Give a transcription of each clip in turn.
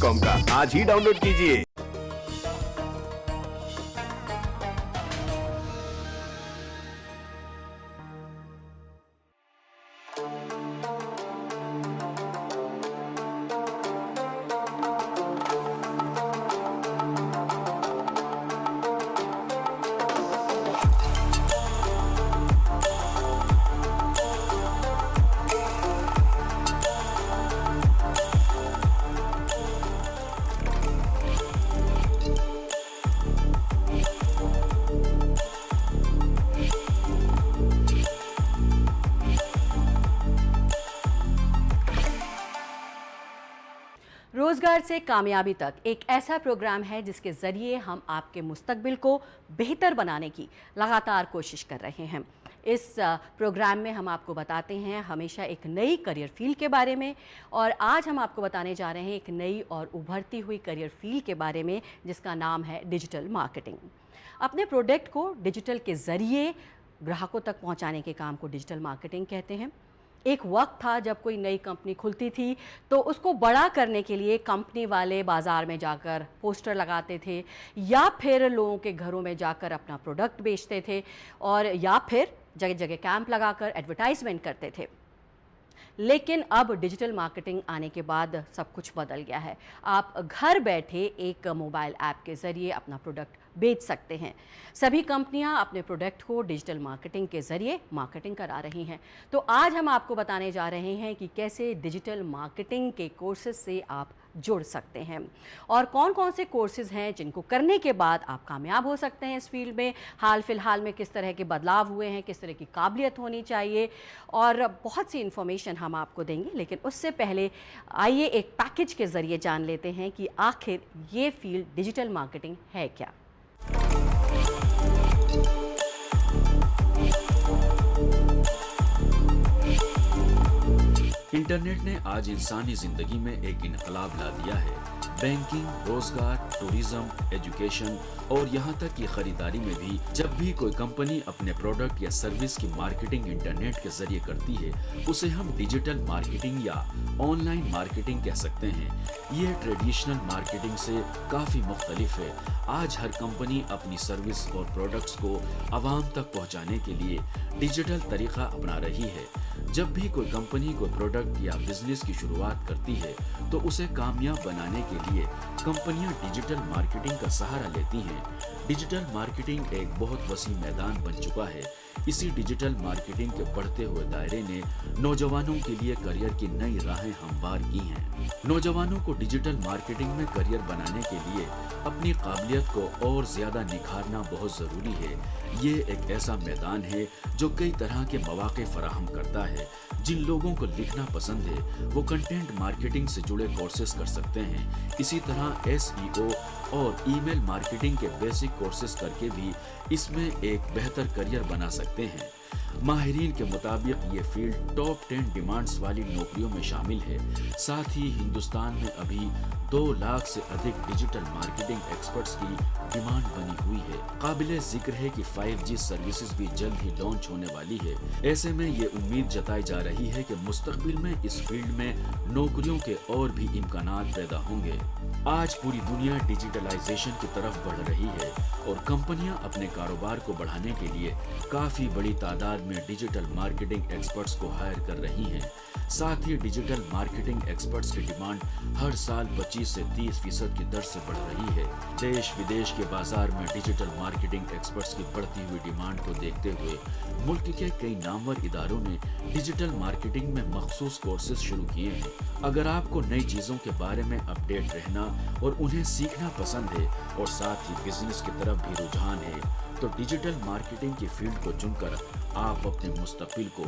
Com का आज ही download कीजिए। रोजगार से कामयाबी तक एक ऐसा प्रोग्राम है जिसके जरिए हम आपके मुस्तकबिल को बेहतर बनाने की लगातार कोशिश कर रहे हैं। इस प्रोग्राम में हम आपको बताते हैं हमेशा एक नई करियर फील्ड के बारे में, और आज हम आपको बताने जा रहे हैं एक नई और उभरती हुई करियर फील्ड के बारे में जिसका नाम है डिजिटल मार्केटिंग। अपने प्रोडक्ट को डिजिटल के ज़रिए ग्राहकों तक पहुंचाने के काम को डिजिटल मार्केटिंग कहते हैं। एक वक्त था जब कोई नई कंपनी खुलती थी तो उसको बड़ा करने के लिए कंपनी वाले बाज़ार में जाकर पोस्टर लगाते थे, या फिर लोगों के घरों में जाकर अपना प्रोडक्ट बेचते थे, और या फिर जगह जगह कैंप लगाकर एडवर्टाइजमेंट करते थे। लेकिन अब डिजिटल मार्केटिंग आने के बाद सब कुछ बदल गया है। आप घर बैठे एक मोबाइल ऐप के ज़रिए अपना प्रोडक्ट बेच सकते हैं। सभी कंपनियां अपने प्रोडक्ट को डिजिटल मार्केटिंग के ज़रिए मार्केटिंग करा रही हैं। तो आज हम आपको बताने जा रहे हैं कि कैसे डिजिटल मार्केटिंग के कोर्सेज से आप जुड़ सकते हैं, और कौन कौन से कोर्सेज हैं जिनको करने के बाद आप कामयाब हो सकते हैं इस फील्ड में। हाल फिलहाल में किस तरह के बदलाव हुए हैं, किस तरह की काबिलियत होनी चाहिए, और बहुत सी इन्फॉर्मेशन हम आपको देंगे। लेकिन उससे पहले आइए एक पैकेज के ज़रिए जान लेते हैं कि आखिर ये फील्ड डिजिटल मार्केटिंग है क्या। इंटरनेट ने आज इंसानी जिंदगी में एक इनकलाब ला दिया है। बैंकिंग, रोजगार, टूरिज्म, एजुकेशन और यहाँ तक कि खरीदारी में भी जब भी कोई कंपनी अपने प्रोडक्ट या सर्विस की मार्केटिंग इंटरनेट के जरिए करती है उसे हम डिजिटल मार्केटिंग या ऑनलाइन मार्केटिंग कह सकते हैं। ये ट्रेडिशनल मार्केटिंग से काफी मुख्तलिफ है। आज हर कंपनी अपनी सर्विस और प्रोडक्ट्स को आवाम तक पहुँचाने के लिए डिजिटल तरीका अपना रही है। जब भी कोई कंपनी कोई प्रोडक्ट या बिजनेस की शुरुआत करती है तो उसे कामयाब बनाने के लिए कंपनियां डिजिटल मार्केटिंग का सहारा लेती हैं। डिजिटल मार्केटिंग एक बहुत वसी मैदान बन चुका है। इसी डिजिटल मार्केटिंग के बढ़ते हुए दायरे ने नौजवानों के लिए करियर की नई राहें हमवार की हैं। नौजवानों को डिजिटल मार्केटिंग में करियर बनाने के लिए अपनी काबिलियत को और ज्यादा निखारना बहुत जरूरी है। ये एक ऐसा मैदान है जो कई तरह के मौके फराहम करता है। जिन लोगों को लिखना पसंद है वो कंटेंट मार्केटिंग से जुड़े कोर्सेज कर सकते हैं। इसी तरह SEO और ईमेल मार्केटिंग के बेसिक कोर्सेज करके भी इसमें एक बेहतर करियर बना सकते हैं। माहिरीन के मुताबिक ये फील्ड टॉप 10 डिमांड्स वाली नौकरियों में शामिल है। साथ ही हिंदुस्तान में अभी 2 लाख से अधिक डिजिटल मार्केटिंग एक्सपर्ट्स की डिमांड बनी हुई है। काबिले जिक्र है कि 5G सर्विसेज भी जल्द ही लॉन्च होने वाली है। ऐसे में ये उम्मीद जताई जा रही है कि मुस्तकबिल में इस फील्ड में नौकरियों के और भी इम्कानात पैदा होंगे। आज पूरी दुनिया डिजिटलाइजेशन की तरफ बढ़ रही है और कंपनियां अपने कारोबार को बढ़ाने के लिए काफी बड़ी तादाद में डिजिटल मार्केटिंग एक्सपर्ट्स को हायर कर रही हैं। साथ ही डिजिटल मार्केटिंग एक्सपर्ट्स की डिमांड हर साल 25 से 30% की दर से बढ़ रही है। देश विदेश के बाजार में डिजिटल मार्केटिंग एक्सपर्ट्स की बढ़ती हुई डिमांड को देखते हुए मुल्क के कई नामवर इदारों ने डिजिटल मार्केटिंग में मखसूस कोर्सेज शुरू किए हैं। अगर आपको नई चीजों के बारे में अपडेट रहना और उन्हें सीखना पसंद है और साथ ही बिजनेस की तरफ भी रुझान है तो डिजिटल मार्केटिंग की फील्ड को चुनकर आप अपने मुस्तकबिल को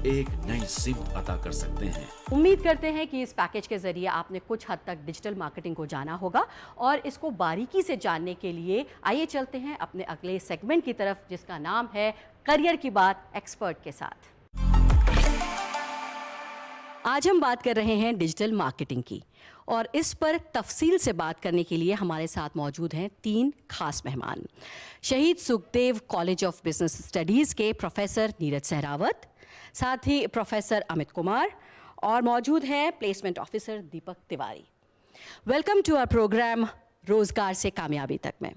एक नई सिमत अता कर सकते हैं। उम्मीद करते हैं कि इस पैकेज के जरिए आपने कुछ हद तक डिजिटल मार्केटिंग को जाना होगा, और इसको बारीकी से जानने के लिए आइए चलते हैं अपने अगले सेगमेंट की तरफ जिसका नाम है करियर की बात एक्सपर्ट के साथ। आज हम बात कर रहे हैं डिजिटल मार्केटिंग की, और इस पर तफसील से बात करने के लिए हमारे साथ मौजूद हैं 3 खास मेहमान। Shaheed Sukhdev college of business studies के प्रोफेसर नीरज सहरावत, साथ ही प्रोफेसर अमित कुमार, और मौजूद हैं placement officer Deepak Tiwari. Welcome to our program रोजगार से कामयाबी तक में।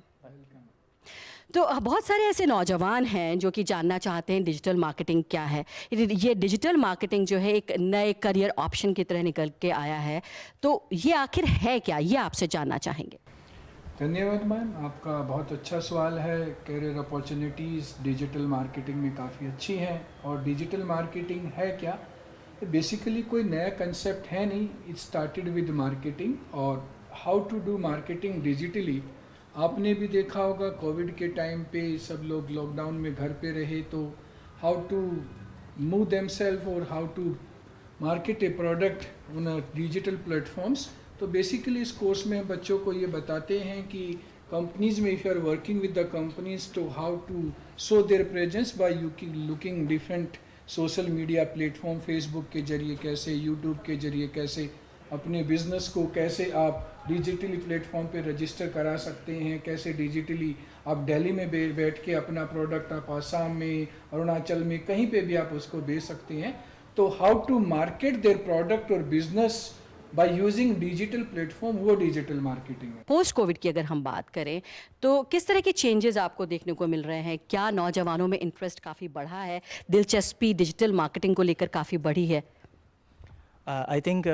तो बहुत सारे ऐसे नौजवान हैं जो कि जानना चाहते हैं डिजिटल मार्केटिंग क्या है। ये डिजिटल मार्केटिंग जो है एक नए करियर ऑप्शन की तरह निकल के आया है, तो ये आखिर है क्या, ये आपसे जानना चाहेंगे। धन्यवाद मैम, आपका बहुत अच्छा सवाल है। करियर अपॉर्चुनिटीज़ डिजिटल मार्केटिंग में काफ़ी अच्छी हैं। और डिजिटल मार्केटिंग है क्या? बेसिकली कोई नया कंसेप्ट है नहीं। इट स्टार्टेड विद मार्केटिंग और how to do marketing digitally. आपने भी देखा होगा कोविड के टाइम पे सब लोग लॉकडाउन में घर पे रहे, तो हाउ टू मूव देमसेल्फ और how to market a product on digital platforms. तो बेसिकली इस कोर्स में बच्चों को ये बताते हैं कि कंपनीज में if you are working with the companies तो how to show their presence by looking different social media platform, Facebook के जरिए कैसे, यूट्यूब के जरिए कैसे अपने बिजनेस को कैसे आप डिजिटली प्लेटफॉर्म पे रजिस्टर करा सकते हैं, कैसे डिजिटली आप दिल्ली में बैठ के अपना प्रोडक्ट आप आसाम में, अरुणाचल में, कहीं पे भी आप उसको बेच सकते हैं। तो how to market their product और business by using digital platform, वो डिजिटल मार्केटिंग है। पोस्ट कोविड की अगर हम बात करें तो किस तरह के चेंजेस आपको देखने को मिल रहे हैं? क्या नौजवानों में इंटरेस्ट काफ़ी बढ़ा है, दिलचस्पी डिजिटल मार्केटिंग को लेकर काफ़ी बढ़ी है? आई थिंक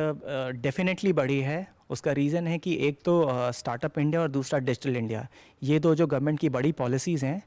डेफिनेटली बढ़ी है। उसका रीज़न है कि एक तो स्टार्टअप इंडिया और दूसरा डिजिटल इंडिया, ये दो जो गवर्नमेंट की बड़ी पॉलिसीज़ हैं,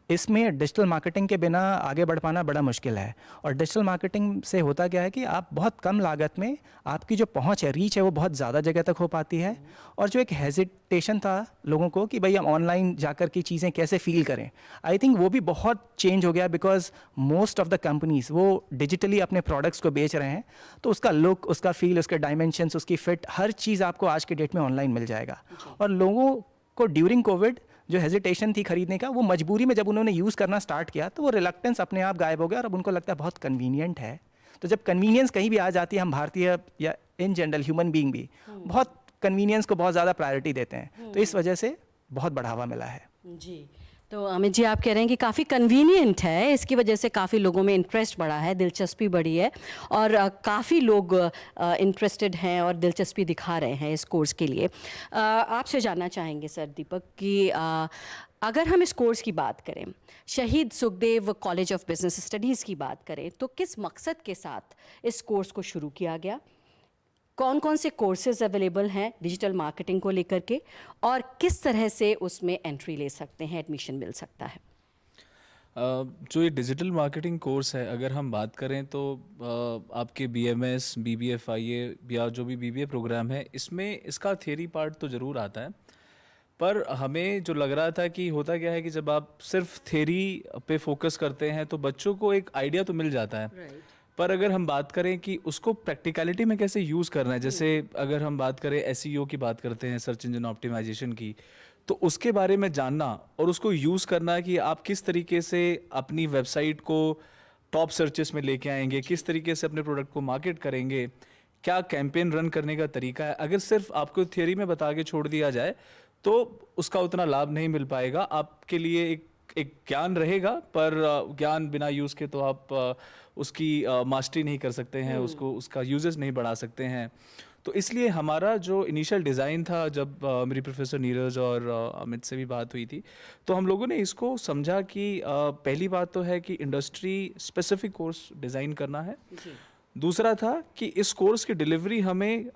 इसमें डिजिटल मार्केटिंग के बिना आगे बढ़ पाना बड़ा मुश्किल है। और डिजिटल मार्केटिंग से होता क्या है कि आप बहुत कम लागत में आपकी जो पहुंच है, रीच है, वो बहुत ज़्यादा जगह तक हो पाती है। और जो एक हेजिटेशन था लोगों को कि भाई हम ऑनलाइन जाकर की चीज़ें कैसे फील करें, आई थिंक वो भी बहुत चेंज हो गया, because most of the companies वो डिजिटली अपने प्रोडक्ट्स को बेच रहे हैं। तो उसका लुक, उसका फील, उसके डायमेंशंस, उसकी फिट, हर चीज़ आपको आज के डेट में ऑनलाइन मिल जाएगा। और लोगों को ड्यूरिंग कोविड जो हेजिटेशन थी खरीदने का, वो मजबूरी में जब उन्होंने यूज़ करना स्टार्ट किया तो वो रिलक्टेंस अपने आप गायब हो गया और अब उनको लगता है बहुत कन्वीनियंट है। तो जब कन्वीनियंस कहीं भी आ जाती है, हम भारतीय या इन जनरल ह्यूमन बीइंग भी बहुत कन्वीनियंस को बहुत ज़्यादा प्रायोरिटी देते हैं, तो इस वजह से बहुत बढ़ावा मिला है। जी, तो अमित जी आप कह रहे हैं कि काफ़ी कन्वीनियंट है, इसकी वजह से काफ़ी लोगों में इंटरेस्ट बढ़ा है, दिलचस्पी बढ़ी है और काफ़ी लोग इंटरेस्टेड हैं और दिलचस्पी दिखा रहे हैं इस कोर्स के लिए। आपसे जानना चाहेंगे सर दीपक कि अगर हम इस कोर्स की बात करें, शहीद Sukhdev college of business studies की बात करें, तो किस मकसद के साथ इस कोर्स को शुरू किया गया? कौन कौन से कोर्सेज अवेलेबल हैं डिजिटल मार्केटिंग को लेकर के और किस तरह से उसमें एंट्री ले सकते हैं, एडमिशन मिल सकता है? जो ये डिजिटल मार्केटिंग कोर्स है, अगर हम बात करें तो आपके BMS, BBFIA या जो भी BBA प्रोग्राम है, इसमें इसका थियरी पार्ट तो ज़रूर आता है। पर हमें जो लग रहा था कि होता क्या है कि जब आप सिर्फ थियरी पे फोकस करते हैं तो बच्चों को एक आइडिया तो मिल जाता है, पर अगर हम बात करें कि उसको प्रैक्टिकलिटी में कैसे यूज़ करना है, जैसे अगर हम बात करें SEO की बात करते हैं, सर्च इंजन ऑप्टिमाइजेशन की, तो उसके बारे में जानना और उसको यूज़ करना कि आप किस तरीके से अपनी वेबसाइट को टॉप सर्चेस में लेके आएंगे, किस तरीके से अपने प्रोडक्ट को मार्केट करेंगे, क्या कैंपेन रन करने का तरीका है। अगर सिर्फ आपको थियरी में बता के छोड़ दिया जाए तो उसका उतना लाभ नहीं मिल पाएगा। आपके लिए एक ज्ञान रहेगा, पर ज्ञान बिना यूज़ के तो आप उसकी मास्टरी नहीं कर सकते हैं, उसका यूजेस नहीं बढ़ा सकते हैं। तो इसलिए हमारा जो इनिशियल डिज़ाइन था, जब मेरी प्रोफेसर नीरज और अमित से भी बात हुई थी, तो हम लोगों ने इसको समझा कि पहली बात तो है कि इंडस्ट्री स्पेसिफिक कोर्स डिज़ाइन करना है। दूसरा था कि इस कोर्स की डिलीवरी हमें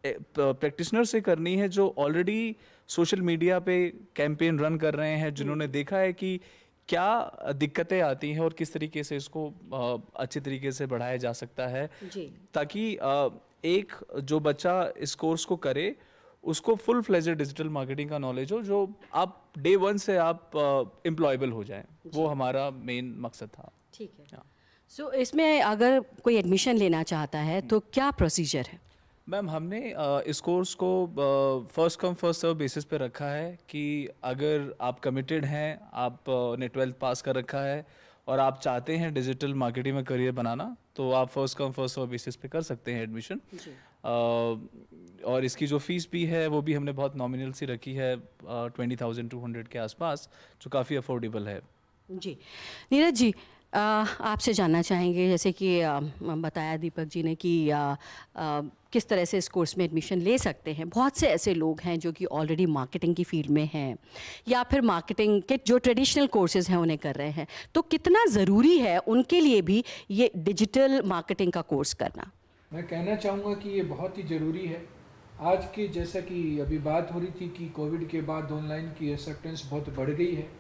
प्रैक्टिशनर से करनी है जो ऑलरेडी सोशल मीडिया पे कैंपेन रन कर रहे हैं, जिन्होंने देखा है कि क्या दिक्कतें आती हैं और किस तरीके से इसको अच्छे तरीके से बढ़ाया जा सकता है, ताकि एक जो बच्चा इस कोर्स को करे उसको फुल फ्लेजेड डिजिटल मार्केटिंग का नॉलेज हो, जो आप डे 1 से आप एम्प्लॉयबल हो जाएं। वो हमारा मेन मकसद था। ठीक है। सो इसमें अगर कोई एडमिशन लेना चाहता है तो क्या प्रोसीजर है? मैम, हमने इस कोर्स को first come first serve basis पे रखा है कि अगर आप कमिटेड हैं, आपने 12th पास कर रखा है और आप चाहते हैं डिजिटल मार्केटिंग में करियर बनाना, तो आप first come first serve basis पे कर सकते हैं एडमिशन। और इसकी जो फीस भी है वो भी हमने बहुत नॉमिनल सी रखी है, 20,200 के आसपास, जो काफ़ी अफोर्डेबल है। जी नीरज जी, आपसे जानना चाहेंगे, जैसे कि बताया दीपक जी ने कि किस तरह से इस कोर्स में एडमिशन ले सकते हैं। बहुत से ऐसे लोग हैं जो कि ऑलरेडी मार्केटिंग की फील्ड में हैं या फिर मार्केटिंग के जो ट्रेडिशनल कोर्सेज हैं उन्हें कर रहे हैं, तो कितना ज़रूरी है उनके लिए भी ये डिजिटल मार्केटिंग का कोर्स करना? मैं कहना चाहूँगा कि ये बहुत ही ज़रूरी है। आज की, जैसा कि अभी बात हो रही थी कि कोविड के बाद ऑनलाइन की एक्सेप्टेंस बहुत बढ़ गई है।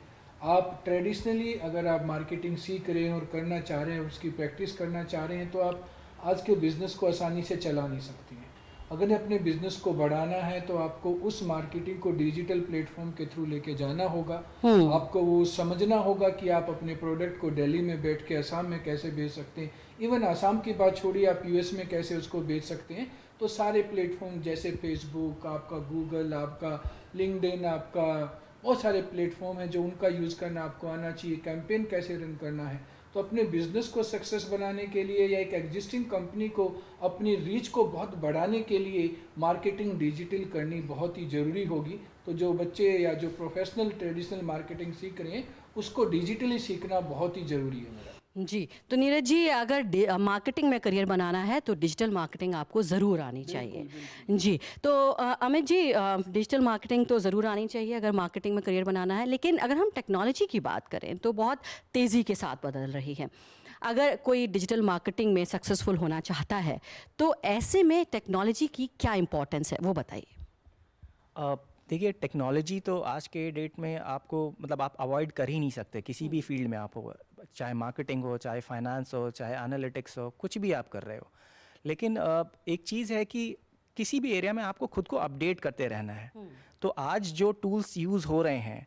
आप ट्रेडिशनली अगर आप मार्केटिंग सीख रहे हैं और करना चाह रहे हैं, उसकी प्रैक्टिस करना चाह रहे हैं, तो आप आज के बिज़नेस को आसानी से चला नहीं सकती हैं। अगर अपने बिज़नेस को बढ़ाना है तो आपको उस मार्केटिंग को डिजिटल प्लेटफॉर्म के थ्रू लेके जाना होगा। आपको वो समझना होगा कि आप अपने प्रोडक्ट को दिल्ली में बैठ के असम में कैसे बेच सकते हैं। इवन असम की बात छोड़िए, आप यूएस में कैसे उसको बेच सकते हैं। तो सारे प्लेटफॉर्म जैसे फेसबुक, आपका गूगल, आपका लिंक्डइन, आपका बहुत सारे प्लेटफॉर्म हैं जो उनका यूज़ करना आपको आना चाहिए। कैंपेन कैसे रन करना है, तो अपने बिजनेस को सक्सेस बनाने के लिए या एक एग्जिस्टिंग कंपनी को अपनी रीच को बहुत बढ़ाने के लिए मार्केटिंग डिजिटल करनी बहुत ही ज़रूरी होगी। तो जो बच्चे या जो प्रोफेशनल ट्रेडिशनल मार्केटिंग सीख रहे हैं उसको डिजिटली सीखना बहुत ही ज़रूरी है मेरा। जी, तो नीरज जी, अगर मार्केटिंग में करियर बनाना है तो डिजिटल मार्केटिंग आपको ज़रूर आनी चाहिए। जी, तो अमित जी, डिजिटल मार्केटिंग तो ज़रूर आनी चाहिए अगर मार्केटिंग में करियर बनाना है, लेकिन अगर हम टेक्नोलॉजी की बात करें तो बहुत तेज़ी के साथ बदल रही है। अगर कोई डिजिटल मार्केटिंग में सक्सेसफुल होना चाहता है तो ऐसे में टेक्नोलॉजी की क्या इम्पोर्टेंस है, वो बताइए। देखिए, टेक्नोलॉजी तो आज के डेट में आपको मतलब आप अवॉइड कर ही नहीं सकते। किसी भी फील्ड में आप हो, चाहे मार्केटिंग हो, चाहे फाइनेंस हो, चाहे एनालिटिक्स हो, कुछ भी आप कर रहे हो। लेकिन एक चीज़ है कि किसी भी एरिया में आपको खुद को अपडेट करते रहना है। तो आज जो टूल्स यूज़ हो रहे हैं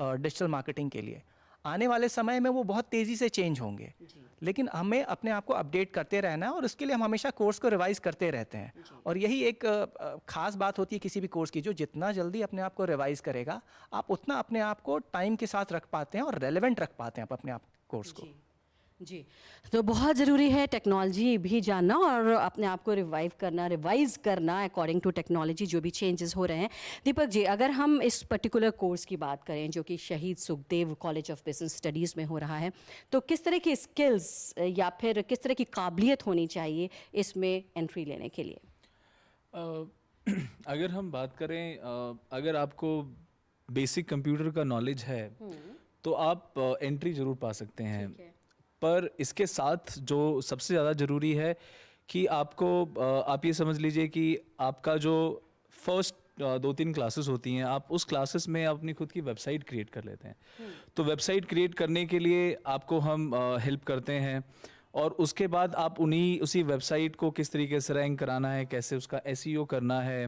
डिजिटल मार्केटिंग के लिए, आने वाले समय में वो बहुत तेज़ी से चेंज होंगे। लेकिन हमें अपने आप को अपडेट करते रहना है और उसके लिए हम हमेशा कोर्स को रिवाइज करते रहते हैं। और यही एक ख़ास बात होती है किसी भी कोर्स की, जो जितना जल्दी अपने आप को रिवाइज करेगा, आप उतना अपने आप को टाइम के साथ रख पाते हैं और रेलेवेंट रख पाते हैं आप अपने आप कोर्स को। जी, तो बहुत ज़रूरी है टेक्नोलॉजी भी जानना और अपने आप को रिवाइज़ करना अकॉर्डिंग टू टेक्नोलॉजी, जो भी चेंजेस हो रहे हैं। दीपक जी, अगर हम इस पर्टिकुलर कोर्स की बात करें जो कि शहीद Sukhdev college of business studies में हो रहा है, तो किस तरह की स्किल्स या फिर किस तरह की काबिलियत होनी चाहिए इसमें एंट्री लेने के लिए? अगर हम बात करें, अगर आपको बेसिक कंप्यूटर का नॉलेज है तो आप एंट्री ज़रूर पा सकते हैं। पर इसके साथ जो सबसे ज़्यादा ज़रूरी है कि आपको आप ये समझ लीजिए कि आपका जो फर्स्ट 2-3 क्लासेस होती हैं, आप उस क्लासेस में अपनी खुद की वेबसाइट क्रिएट कर लेते हैं। तो वेबसाइट क्रिएट करने के लिए आपको हम हेल्प करते हैं और उसके बाद आप उसी वेबसाइट को किस तरीके से रैंक कराना है, कैसे उसका SEO करना है।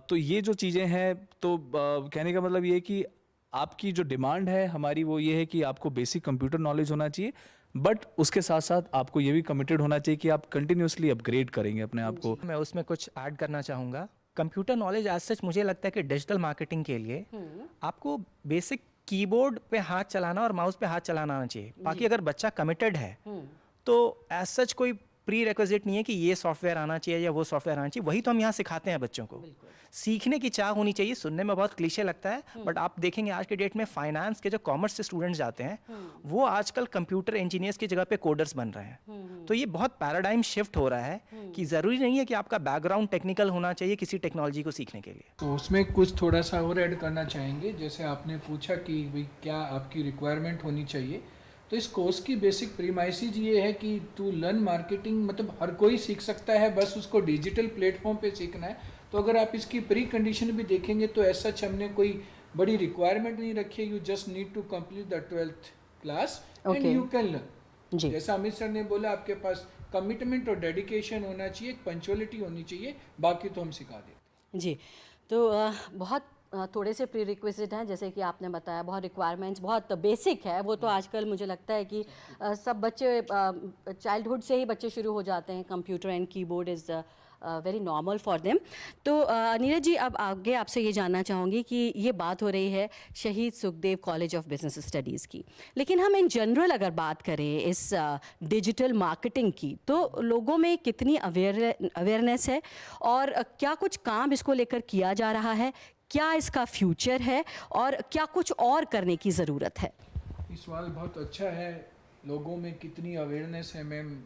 तो ये जो चीज़ें हैं, तो कहने का मतलब ये है कि आपकी जो डिमांड है हमारी वो ये है कि आपको बेसिक कंप्यूटर नॉलेज होना चाहिए, बट उसके साथ साथ आपको ये भी कमिटेड होना चाहिए कि आप कंटिन्यूसली अपग्रेड करेंगे अपने आप को। मैं उसमें कुछ ऐड करना चाहूँगा। कंप्यूटर नॉलेज एज सच मुझे लगता है कि डिजिटल मार्केटिंग के लिए आपको बेसिक कीबोर्ड पे हाथ चलाना और माउस पे हाथ चलाना आना चाहिए। बाकी अगर बच्चा कमिटेड है तो एज सच कोई प्री रिक्विजिट नहीं है कि ये सॉफ्टवेयर आना चाहिए या वो सॉफ्टवेयर आना चाहिए। वही तो हम यहाँ सिखाते हैं बच्चों को। सीखने की चाह होनी चाहिए। सुनने में बहुत क्लीशे लगता है, बट आप देखेंगे आज के डेट में फाइनेंस के जो कॉमर्स से स्टूडेंट्स जाते हैं वो आजकल कंप्यूटर इंजीनियर्स की जगह पे कोडर्स बन रहे हैं। तो ये बहुत पैराडाइम शिफ्ट हो रहा है कि ज़रूरी नहीं है कि आपका बैकग्राउंड टेक्निकल होना चाहिए किसी टेक्नोलॉजी को सीखने के लिए। तो उसमें कुछ थोड़ा सा और ऐड करना चाहेंगे। जैसे आपने पूछा कि भाई क्या आपकी रिक्वायरमेंट होनी चाहिए, तो इस कोर्स की बेसिक प्रीमाइसेस ये है कि टू लर्न मार्केटिंग मतलब हर कोई सीख सकता है, बस उसको डिजिटल प्लेटफॉर्म पे सीखना है। तो अगर आप इसकी प्री कंडीशन भी देखेंगे तो ऐसा हमने कोई बड़ी रिक्वायरमेंट नहीं रखी है। You just need to complete the 12th class and you can learn. जैसा अमित सर ने बोला, आपके पास कमिटमेंट और डेडिकेशन होना चाहिए, पंक्चुअलिटी होनी चाहिए, बाकी तो हम सिखा देते। जी, तो बहुत थोड़े से प्री रिक्विजिट हैं, जैसे कि आपने बताया, बहुत रिक्वायरमेंट्स बहुत बेसिक है। वो तो आजकल मुझे लगता है कि सब बच्चे चाइल्डहुड से ही बच्चे शुरू हो जाते हैं। Computer and keyboard is very normal for them. तो नीरज जी, अब आगे आपसे ये जानना चाहूँगी कि ये बात हो रही है शहीद Sukhdev college of business studies की, लेकिन हम इन जनरल अगर बात करें इस डिजिटल मार्केटिंग की, तो लोगों में कितनी अवेयरनेस है और क्या कुछ काम इसको लेकर किया जा रहा है? क्या इसका फ्यूचर है और क्या कुछ और करने की ज़रूरत है? ये सवाल बहुत अच्छा है। लोगों में कितनी अवेयरनेस है मैम।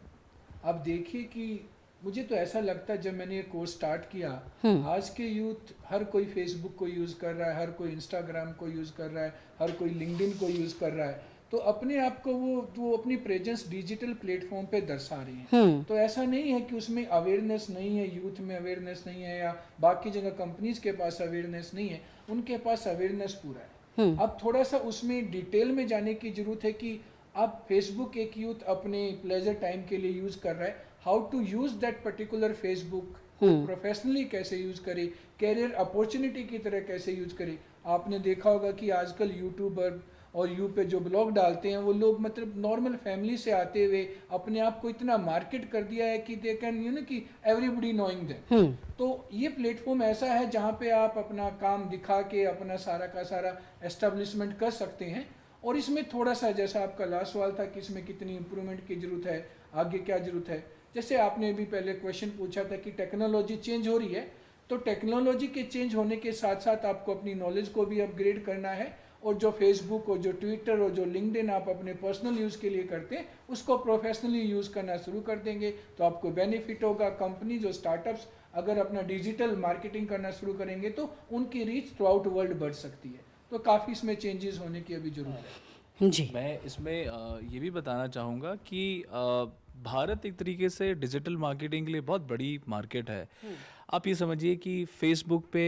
अब देखिए कि मुझे तो ऐसा लगता है जब मैंने ये कोर्स स्टार्ट किया, आज के यूथ हर कोई फेसबुक को यूज़ कर रहा है, हर कोई इंस्टाग्राम को यूज़ कर रहा है, हर कोई लिंक्डइन को यूज़ कर रहा है, तो अपने आप को वो अपनी प्रेजेंस डिजिटल प्लेटफॉर्म पे दर्शा रही है। तो ऐसा नहीं है कि उसमें अवेयरनेस नहीं है, यूथ में अवेयरनेस नहीं है या बाकी जगह कंपनीज के पास अवेयरनेस नहीं है, उनके पास अवेयरनेस पूरा है। अब थोड़ा सा उसमें डिटेल में जाने की जरूरत है कि अब फेसबुक एक यूथ अपने प्लेजर टाइम के लिए यूज़ कर रहा है, how to use that particular Facebook, professionally कैसे यूज़ करे, कैरियर अपॉर्चुनिटी की तरह कैसे यूज़ करे। आपने देखा होगा कि आजकल यूट्यूबर और यू पे जो ब्लॉग डालते हैं वो लोग मतलब नॉर्मल फैमिली से आते हुए अपने आप को इतना मार्केट कर दिया है कि दे कैन यू नो कि एवरीबडी नोइंग देम। तो ये प्लेटफॉर्म ऐसा है जहाँ पे आप अपना काम दिखा के अपना सारा का सारा एस्टेब्लिशमेंट कर सकते हैं। और इसमें थोड़ा सा जैसा आपका लास्ट सवाल था कि इसमें कितनी इम्प्रूवमेंट की ज़रूरत है, आगे क्या ज़रूरत है, जैसे आपने भी पहले क्वेश्चन पूछा था कि टेक्नोलॉजी चेंज हो रही है, तो टेक्नोलॉजी के चेंज होने के साथ साथ आपको अपनी नॉलेज को भी अपग्रेड करना है। और जो फेसबुक और जो ट्विटर और जो लिंक्डइन आप अपने पर्सनल यूज़ के लिए करते हैं उसको प्रोफेशनली यूज़ करना शुरू कर देंगे तो आपको बेनिफिट होगा। कंपनी जो स्टार्टअप्स अगर अपना डिजिटल मार्केटिंग करना शुरू करेंगे तो उनकी रीच थ्रू आउट वर्ल्ड बढ़ सकती है। तो काफ़ी इसमें चेंजेस होने की अभी ज़रूरत है। जी, मैं इसमें ये भी बताना चाहूँगा कि भारत एक तरीके से डिजिटल मार्केटिंग के लिए बहुत बड़ी मार्केट है। आप ये समझिए कि फेसबुक पे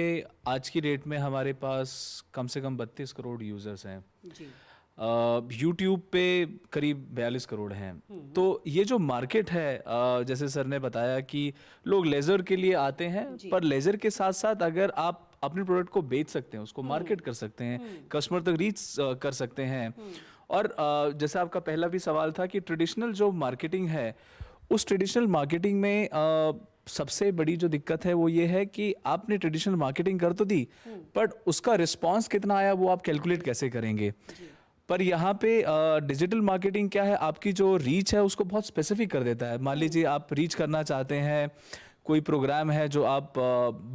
आज की डेट में हमारे पास कम से कम 32 करोड़ यूज़र्स हैं। जी, यूट्यूब पे करीब 42 करोड़ हैं। तो ये जो मार्केट है, जैसे सर ने बताया कि लोग लेज़र के लिए आते हैं, पर लेज़र के साथ साथ अगर आप अपने प्रोडक्ट को बेच सकते हैं, उसको मार्केट कर सकते हैं, कस्टमर तक रीच कर सकते हैं। और जैसे आपका पहला भी सवाल था कि ट्रेडिशनल जो मार्केटिंग है, उस ट्रेडिशनल मार्केटिंग में सबसे बड़ी जो दिक्कत है वो ये है कि आपने ट्रेडिशनल मार्केटिंग कर तो दी, बट उसका रिस्पांस कितना आया वो आप कैलकुलेट कैसे करेंगे। पर यहाँ पे डिजिटल मार्केटिंग क्या है, आपकी जो रीच है उसको बहुत स्पेसिफिक कर देता है। मान लीजिए आप रीच करना चाहते हैं, कोई प्रोग्राम है जो आप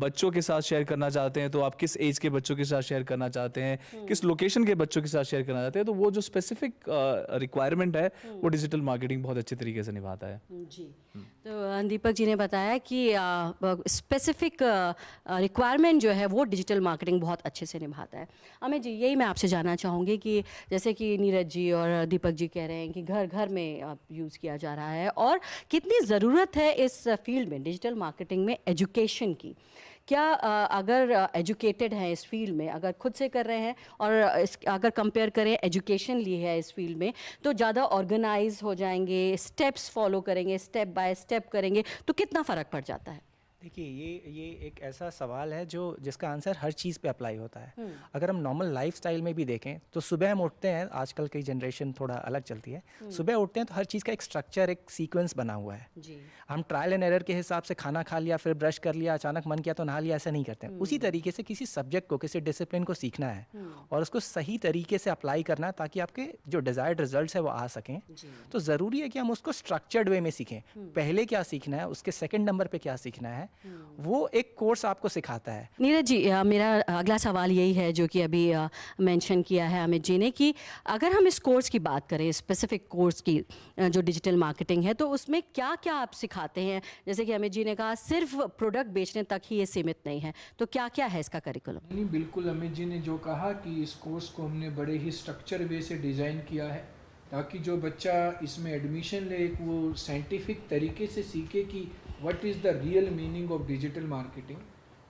बच्चों के साथ शेयर करना चाहते हैं, तो आप किस एज के बच्चों के साथ शेयर करना चाहते हैं, किस लोकेशन के बच्चों के साथ शेयर करना चाहते हैं, तो वो जो स्पेसिफिक रिक्वायरमेंट है वो डिजिटल मार्केटिंग बहुत अच्छे तरीके से निभाता है। जी। तो दीपक जी ने बताया कि स्पेसिफिक रिक्वायरमेंट जो है वो डिजिटल मार्केटिंग बहुत अच्छे से निभाता है। अमित जी, यही मैं आपसे जानना चाहूँगी कि जैसे कि नीरज जी और दीपक जी कह रहे हैं कि घर घर में यूज़ किया जा रहा है, और कितनी ज़रूरत है इस फील्ड में, डिजिटल मार्केटिंग में एजुकेशन की। क्या अगर एजुकेटेड हैं इस फील्ड में, अगर खुद से कर रहे हैं और अगर कंपेयर करें एजुकेशन ली है इस फील्ड में, तो ज़्यादा ऑर्गेनाइज हो जाएंगे, स्टेप्स फॉलो करेंगे, स्टेप बाय स्टेप करेंगे, तो कितना फ़र्क पड़ जाता है? देखिए, ये एक ऐसा सवाल है जिसका आंसर हर चीज़ पे अप्लाई होता है। अगर हम नॉर्मल लाइफस्टाइल में भी देखें तो सुबह हम उठते हैं, आजकल की जनरेशन थोड़ा अलग चलती है, सुबह उठते हैं तो हर चीज़ का एक स्ट्रक्चर, एक सीक्वेंस बना हुआ है। जी, हम ट्रायल एंड एरर के हिसाब से खाना खा लिया, फिर ब्रश कर लिया, अचानक मन किया तो नहा लिया, ऐसा नहीं करते हैं। उसी तरीके से किसी सब्जेक्ट को, किसी डिसिप्लिन को सीखना है और उसको सही तरीके से अप्लाई करना है ताकि आपके जो डिज़ायर्ड रिजल्ट्स है वो आ सकें। तो ज़रूरी है कि हम उसको स्ट्रक्चर्ड वे में सीखें। पहले क्या सीखना है, उसके सेकेंड नंबर पर क्या सीखना है, वो एक कोर्स आपको सिखाता है। नीरज जी, मेरा अगला सवाल यही है जो कि अभी मेंशन किया है अमित जी ने, कि अगर हम इस कोर्स की बात करें, स्पेसिफिक कोर्स की, जो डिजिटल मार्केटिंग है, तो उसमें क्या क्या आप सिखाते हैं? जैसे कि अमित जी ने कहा सिर्फ प्रोडक्ट बेचने तक ही ये सीमित नहीं है, तो क्या क्या है इसका करिकुलम? नहीं, बिल्कुल अमित जी ने जो कहा कि इस कोर्स को हमने बड़े ही स्ट्रक्चर वे से डिज़ाइन किया है ताकि जो बच्चा इसमें एडमिशन ले वो साइंटिफिक तरीके से सीखे कि what is the real meaning of digital marketing.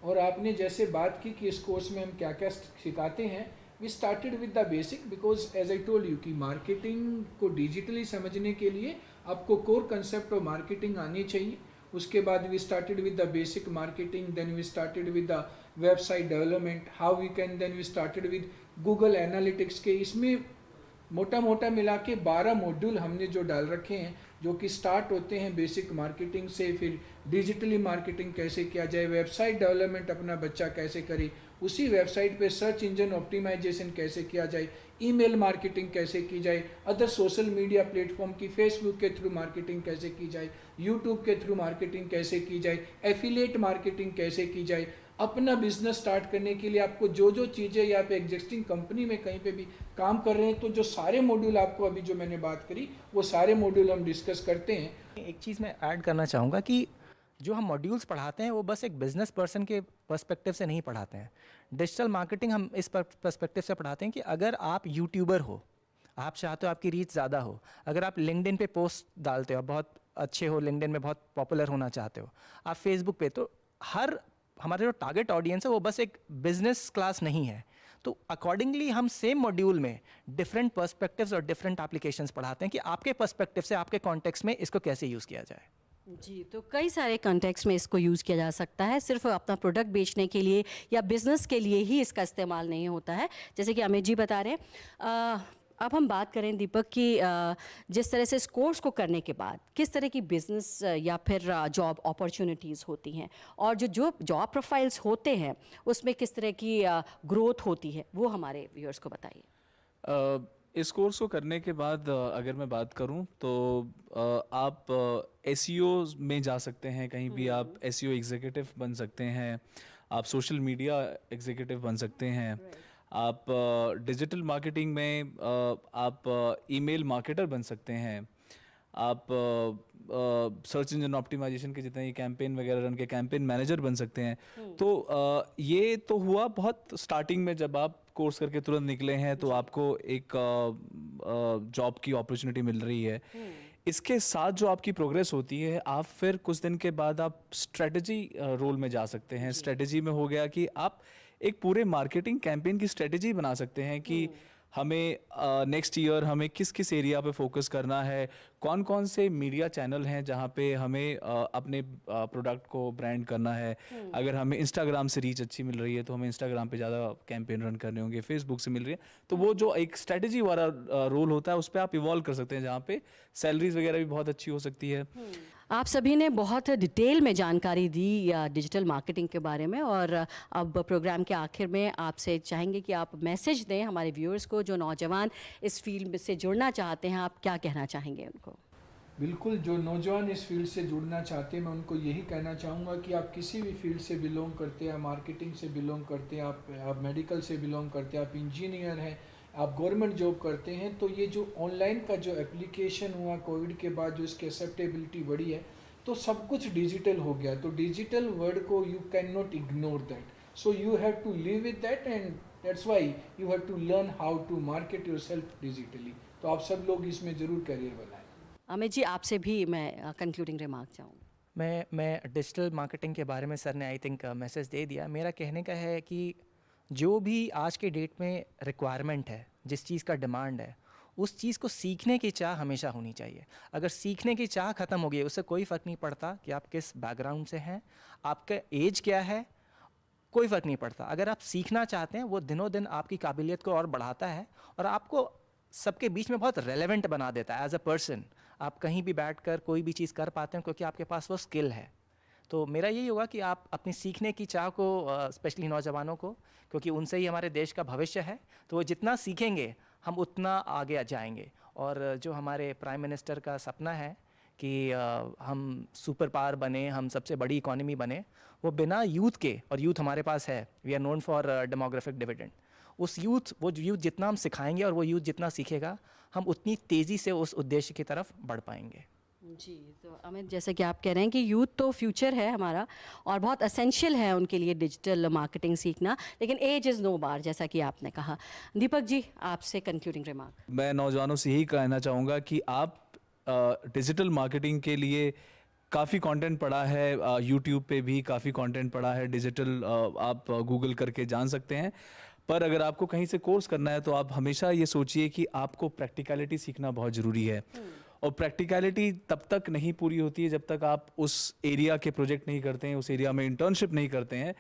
और आपने जैसे बात की कि इस कोर्स में हम क्या क्या सिखाते हैं, we started with the basic because as I told you कि मार्केटिंग को डिजिटली समझने के लिए आपको कोर कंसेप्ट ऑफ मार्केटिंग आनी चाहिए। उसके बाद we started with the basic marketing, then we started with the website development, how we can, then we started with Google analytics के। इसमें मोटा मोटा मिला के 12 मॉड्यूल हमने जो डाल रखे हैं, जो कि स्टार्ट होते हैं बेसिक मार्केटिंग से, फिर डिजिटली मार्केटिंग कैसे किया जाए, वेबसाइट डेवलपमेंट अपना बच्चा कैसे करे, उसी वेबसाइट पे सर्च इंजन ऑप्टिमाइजेशन कैसे किया जाए, ईमेल मार्केटिंग कैसे की जाए, अदर सोशल मीडिया प्लेटफॉर्म की फेसबुक के थ्रू मार्केटिंग कैसे की जाए, यूट्यूब के थ्रू मार्केटिंग कैसे की जाए, एफिलिएट मार्केटिंग कैसे की जाए, अपना बिजनेस स्टार्ट करने के लिए आपको जो जो चीज़ें या आप एग्जिस्टिंग कंपनी में कहीं पे भी काम कर रहे हैं, तो जो सारे मॉड्यूल आपको अभी जो मैंने बात करी वो सारे मॉड्यूल हम डिस्कस करते हैं। एक चीज़ मैं ऐड करना चाहूँगा कि जो हम मॉड्यूल्स पढ़ाते हैं वो बस एक बिजनेस पर्सन के पर्सपेक्टिव से नहीं पढ़ाते हैं। डिजिटल मार्केटिंग हम इस पर्सपेक्टिव से पढ़ाते हैं कि अगर आप यूट्यूबर हो, आप चाहते हो आपकी रीच ज़्यादा हो, अगर आप लिंक्डइन पे पोस्ट डालते हो, बहुत अच्छे हो, लिंक्डइन में बहुत पॉपुलर होना चाहते हो, आप फेसबुक पे, तो हमारे जो टारगेट ऑडियंस है वो बस एक बिजनेस क्लास नहीं है। तो अकॉर्डिंगली हम सेम मॉड्यूल में डिफरेंट पर्सपेक्टिव्स और डिफरेंट एप्लीकेशंस पढ़ाते हैं कि आपके पर्सपेक्टिव से, आपके कॉन्टेक्स्ट में इसको कैसे यूज़ किया जाए। जी, तो कई सारे कॉन्टेक्स्ट में इसको यूज़ किया जा सकता है, सिर्फ अपना प्रोडक्ट बेचने के लिए या बिजनेस के लिए ही इसका इस्तेमाल नहीं होता है, जैसे कि अमित जी बता रहे हैं। अब हम बात करें दीपक की, जिस तरह से इस कोर्स को करने के बाद किस तरह की बिजनेस या फिर जॉब अपॉर्चुनिटीज़ होती हैं, और जो जॉब प्रोफाइल्स होते हैं उसमें किस तरह की ग्रोथ होती है, वो हमारे व्यूअर्स को बताइए। इस कोर्स को करने के बाद अगर मैं बात करूं तो आप एसईओ में जा सकते हैं, कहीं भी आप एसईओ एग्जीक्यूटिव बन सकते हैं, आप सोशल मीडिया एग्जीक्यूटिव बन सकते हैं, आप डिजिटल मार्केटिंग में आप ईमेल मार्केटर बन सकते हैं, आप सर्च इंजन ऑप्टिमाइजेशन के जितने कैंपेन वगैरह रन के कैंपेन मैनेजर बन सकते हैं। तो ये तो हुआ बहुत स्टार्टिंग में, जब आप कोर्स करके तुरंत निकले हैं तो आपको एक जॉब की अपॉर्चुनिटी मिल रही है। इसके साथ जो आपकी प्रोग्रेस होती है, आप फिर कुछ दिन के बाद आप स्ट्रेटजी रोल में जा सकते हैं। स्ट्रेटजी में हो गया कि आप एक पूरे मार्केटिंग कैंपेन की स्ट्रेटजी बना सकते हैं कि हमें नेक्स्ट ईयर हमें किस किस एरिया पे फोकस करना है, कौन कौन से मीडिया चैनल हैं जहाँ पे हमें अपने प्रोडक्ट को ब्रांड करना है। अगर हमें इंस्टाग्राम से रीच अच्छी मिल रही है तो हमें इंस्टाग्राम पे ज़्यादा कैंपेन रन करने होंगे, फेसबुक से मिल रही है तो वो जो एक स्ट्रेटजी वाला रोल होता है उस पर आप इवॉल्व कर सकते हैं, जहाँ पे सैलरीज वगैरह भी बहुत अच्छी हो सकती है। आप सभी ने बहुत डिटेल में जानकारी दी डिजिटल मार्केटिंग के बारे में, और अब प्रोग्राम के आखिर में आपसे चाहेंगे कि आप मैसेज दें हमारे व्यूअर्स को, जो नौजवान इस फील्ड से जुड़ना चाहते हैं, आप क्या कहना चाहेंगे उनको? बिल्कुल, जो नौजवान इस फील्ड से जुड़ना चाहते हैं मैं उनको यही कहना चाहूँगा कि आप किसी भी फील्ड से बिलोंग करते हैं, मार्केटिंग से बिलोंग करते हैं, आप मेडिकल से बिलोंग करते हैं, आप इंजीनियर हैं, आप गवर्नमेंट जॉब करते हैं, तो ये जो ऑनलाइन का जो एप्लीकेशन हुआ कोविड के बाद, जो इसकी एक्सेप्टेबिलिटी बढ़ी है, तो सब कुछ डिजिटल हो गया। तो डिजिटल वर्ड को you can not ignore that, so you have to live with that, and that's why you have to learn how to market yourself digitally. तो आप सब लोग इसमें ज़रूर करियर बनाएं। अमित जी, आपसे भी मैं कंक्लूडिंग रिमार्क चाहूँगी। मैं डिजिटल मार्केटिंग के बारे में सर ने आई थिंक मैसेज दे दिया। मेरा कहने का है कि जो भी आज के डेट में रिक्वायरमेंट है, जिस चीज़ का डिमांड है, उस चीज़ को सीखने की चाह हमेशा होनी चाहिए। अगर सीखने की चाह ख़त्म हो गई, उससे कोई फ़र्क नहीं पड़ता कि आप किस बैकग्राउंड से हैं, आपका एज क्या है, कोई फ़र्क नहीं पड़ता। अगर आप सीखना चाहते हैं, वो दिनों दिन आपकी काबिलियत को और बढ़ाता है और आपको सबके बीच में बहुत रेलेवेंट बना देता है एज अ पर्सन। आप कहीं भी बैठकर कोई भी चीज़ कर पाते हैं क्योंकि आपके पास वो स्किल है। तो मेरा यही होगा कि आप अपनी सीखने की चाह को, स्पेशली नौजवानों को, क्योंकि उनसे ही हमारे देश का भविष्य है, तो वो जितना सीखेंगे हम उतना आगे जाएंगे। और जो हमारे प्राइम मिनिस्टर का सपना है कि हम सुपर पावर बने, हम सबसे बड़ी इकोनॉमी बने, वो बिना यूथ के, और यूथ हमारे पास है, we are known for demographic dividend, उस वो यूथ जितना हम सिखाएंगे और वो यूथ जितना सीखेगा, हम उतनी तेज़ी से उस उद्देश्य की तरफ बढ़ पाएंगे। जी, तो अमित, जैसे कि आप कह रहे हैं कि यूथ तो फ्यूचर है हमारा और बहुत असेंशियल है उनके लिए डिजिटल मार्केटिंग सीखना, लेकिन एज इज़ नो बार, जैसा कि आपने कहा। दीपक जी, आपसे कंक्लूडिंग रिमार्क। मैं नौजवानों से यही कहना चाहूँगा कि आप डिजिटल मार्केटिंग के लिए काफ़ी कंटेंट पड़ा है, यूट्यूब पे भी काफ़ी कंटेंट पड़ा है डिजिटल, आप गूगल करके जान सकते हैं। पर अगर आपको कहीं से कोर्स करना है तो आप हमेशा ये सोचिए कि आपको प्रैक्टिकलिटी सीखना बहुत ज़रूरी है। और प्रैक्टिकलिटी तब तक नहीं पूरी होती है जब तक आप उस एरिया के प्रोजेक्ट नहीं करते हैं, उस एरिया में इंटर्नशिप नहीं करते हैं,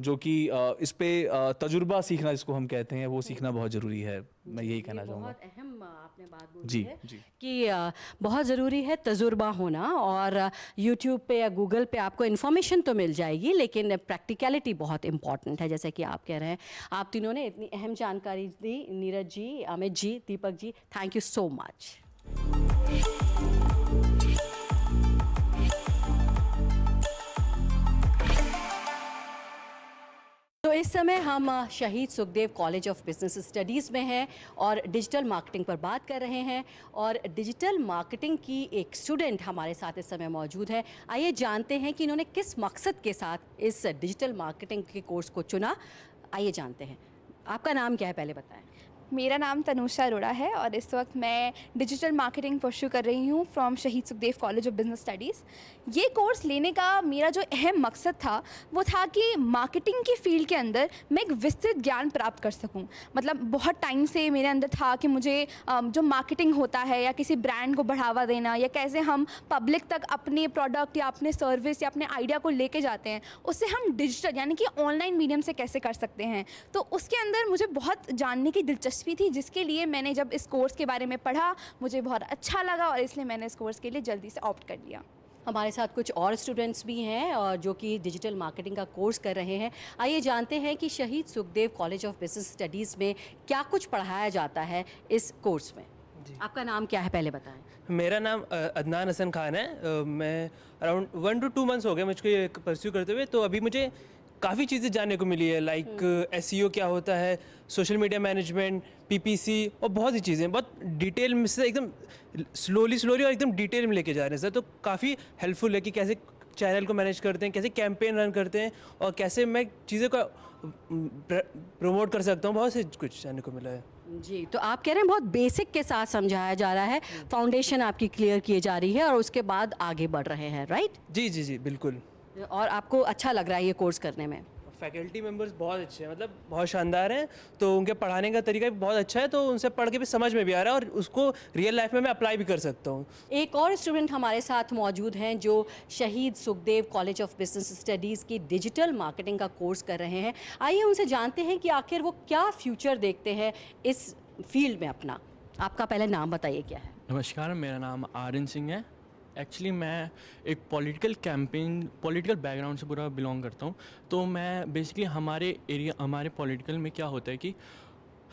जो कि इस पे तजुर्बा सीखना जिसको हम कहते हैं, वो सीखना बहुत ज़रूरी है। मैं यही कहना चाहूँगा। बहुत अहम आपने बात बोली जी, है जी। कि बहुत ज़रूरी है तजुर्बा होना, और यूट्यूब पे या गूगल पे आपको इन्फॉर्मेशन तो मिल जाएगी, लेकिन प्रैक्टिकलिटी बहुत इंपॉर्टेंट है, जैसे कि आप कह रहे हैं। आप तीनों ने इतनी अहम जानकारी दी, Neeraj ji, Amit ji, Deepak ji, thank you so much. तो इस समय हम शहीद Sukhdev college of business studies में हैं और डिजिटल मार्केटिंग पर बात कर रहे हैं और डिजिटल मार्केटिंग की एक स्टूडेंट हमारे साथ इस समय मौजूद है। आइए जानते हैं कि इन्होंने किस मकसद के साथ इस डिजिटल मार्केटिंग के कोर्स को चुना। आइए जानते हैं। आपका नाम क्या है, पहले बताएं। मेरा नाम तनुषा अरोड़ा है और इस वक्त मैं डिजिटल मार्केटिंग परस्यू कर रही हूँ फ्रॉम शहीद Sukhdev college of business studies. ये कोर्स लेने का मेरा जो अहम मकसद था वो था कि मार्केटिंग की फील्ड के अंदर मैं एक विस्तृत ज्ञान प्राप्त कर सकूँ। मतलब बहुत टाइम से मेरे अंदर था कि मुझे जो मार्केटिंग होता है या किसी ब्रांड को बढ़ावा देना या कैसे हम पब्लिक तक अपने प्रोडक्ट या अपने सर्विस या अपने आइडिया को लेके जाते हैं, उससे हम डिजिटल यानी कि ऑनलाइन मीडियम से कैसे कर सकते हैं। तो उसके अंदर मुझे बहुत जानने की दिलचस्पी थी, जिसके लिए मैंने जब इस कोर्स के बारे में पढ़ा मुझे बहुत अच्छा लगा और इसलिए मैंने इस कोर्स के लिए जल्दी से ऑप्ट कर लिया। हमारे साथ कुछ और स्टूडेंट्स भी हैं और जो कि डिजिटल मार्केटिंग का कोर्स कर रहे हैं। आइए जानते हैं कि शहीद Sukhdev college of business studies में क्या कुछ पढ़ाया जाता है इस कोर्स में। आपका नाम क्या है, पहले बताएं। मेरा नाम अदनान हसन खान है। मैं अराउंड 1 to 2 मंथ्स हो गए मुझको ये परस्यू करते हुए। तो अभी मुझे काफ़ी चीज़ें जानने को मिली है, लाइक SEO क्या होता है, सोशल मीडिया मैनेजमेंट, PPC और बहुत सी चीज़ें बहुत डिटेल में से एकदम स्लोली और एकदम डिटेल में लेके जा रहे हैं सर। तो काफ़ी हेल्पफुल है कि कैसे चैनल को मैनेज करते हैं, कैसे कैंपेन रन करते हैं और कैसे मैं चीज़ों का प्रमोट कर सकता हूँ। बहुत से कुछ जानने को मिला है जी। तो आप कह रहे हैं बहुत बेसिक के साथ समझाया जा रहा है, फाउंडेशन आपकी क्लियर की जा रही है और उसके बाद आगे बढ़ रहे हैं, राइट? जी बिल्कुल। और आपको अच्छा लग रहा है ये कोर्स करने में? फैकल्टी मेंबर्स बहुत अच्छे हैं, मतलब बहुत शानदार हैं। तो उनके पढ़ाने का तरीका भी बहुत अच्छा है, तो उनसे पढ़ के भी समझ में भी आ रहा है और उसको रियल लाइफ में मैं अप्लाई भी कर सकता हूँ। एक और स्टूडेंट हमारे साथ मौजूद हैं जो शहीद Sukhdev college of business studies की डिजिटल मार्केटिंग का कोर्स कर रहे हैं। आइए उनसे जानते हैं कि आखिर वो क्या फ्यूचर देखते हैं इस फील्ड में अपना। आपका पहले नाम बताइए, क्या है? नमस्कार, मेरा नाम आर्यन सिंह है। एक्चुअली मैं एक पॉलिटिकल बैकग्राउंड से पूरा बिलोंग करता हूँ। तो मैं बेसिकली हमारे पॉलिटिकल में क्या होता है कि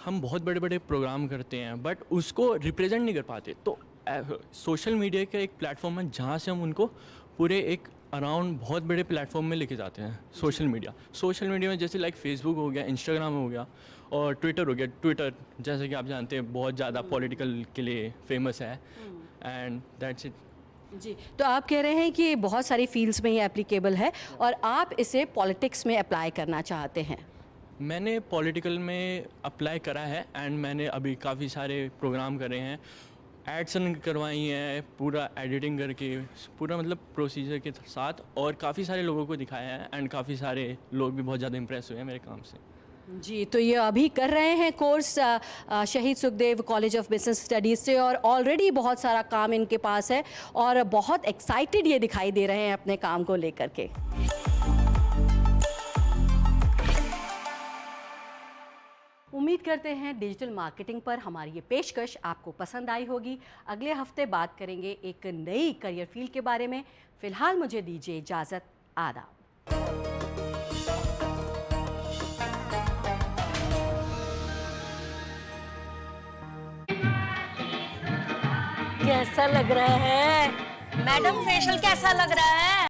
हम बहुत बड़े बड़े प्रोग्राम करते हैं बट उसको रिप्रेजेंट नहीं कर पाते। तो सोशल मीडिया का एक प्लेटफॉर्म है जहाँ से हम उनको पूरे एक अराउंड बहुत बड़े प्लेटफॉर्म में लेके जाते हैं। सोशल मीडिया में जैसे लाइक फेसबुक हो गया, इंस्टाग्राम हो गया और ट्विटर हो गया। ट्विटर जैसे कि आप जानते हैं बहुत ज़्यादा पॉलिटिकल के लिए फेमस है एंड दैट्स इट। जी। तो आप कह रहे हैं कि बहुत सारी फील्ड्स में ये एप्लीकेबल है और आप इसे पॉलिटिक्स में अप्लाई करना चाहते हैं। मैंने पॉलिटिकल में अप्लाई करा है एंड मैंने अभी काफ़ी सारे प्रोग्राम करे हैं, एड्स रन करवाई हैं, पूरा एडिटिंग करके पूरा मतलब प्रोसीजर के साथ, और काफ़ी सारे लोगों को दिखाया है एंड काफ़ी सारे लोग भी बहुत ज़्यादा इम्प्रेस हुए हैं मेरे काम से। जी। तो ये अभी कर रहे हैं कोर्स शहीद Sukhdev college of business studies से और ऑलरेडी बहुत सारा काम इनके पास है और बहुत एक्साइटेड ये दिखाई दे रहे हैं अपने काम को लेकर के। उम्मीद करते हैं डिजिटल मार्केटिंग पर हमारी ये पेशकश आपको पसंद आई होगी। अगले हफ्ते बात करेंगे एक नई करियर फील्ड के बारे में। फ़िलहाल मुझे दीजिए इजाज़त। आदाब। कैसा लग रहा है मैडम? फेशियल कैसा लग रहा है?